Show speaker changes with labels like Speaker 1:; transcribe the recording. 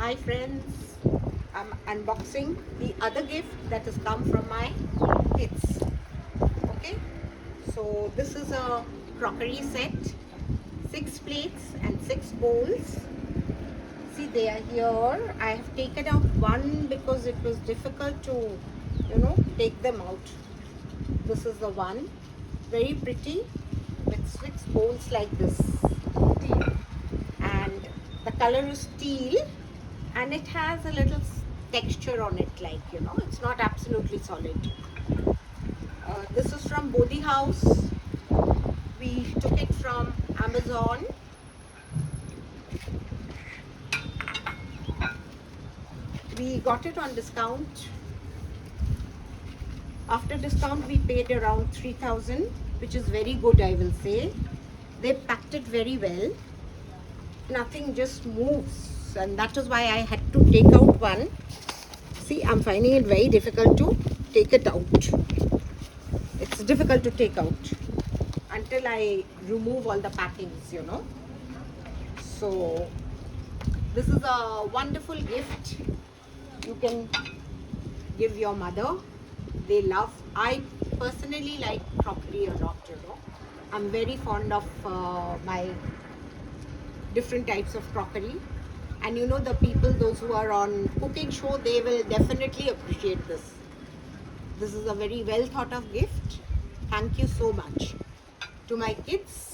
Speaker 1: Hi friends, I'm unboxing the other gift that has come from my kids. Okay, so this is a crockery set, 6 plates and 6 bowls. See, they are here. I have taken out one because it was difficult to, take them out. This is the one, very pretty with 6 bowls like this. And the color is teal and it has a little texture on it, like it's not absolutely solid. This is from Bodhi House. We took it from Amazon. We got it on discount. After discount we paid around 3,000, which is very good, I will say. They packed it very well. Nothing just moves, and that is why I had to take out one. See, I'm finding it very difficult to take it out. It's difficult to take out until I remove all the packings. So this is a wonderful gift you can give your mother. They love. I personally like crockery a lot. I'm very fond of my different types of crockery, and the people, those who are on cooking show, they will definitely appreciate this. This is a very well thought of gift. Thank you so much to my kids.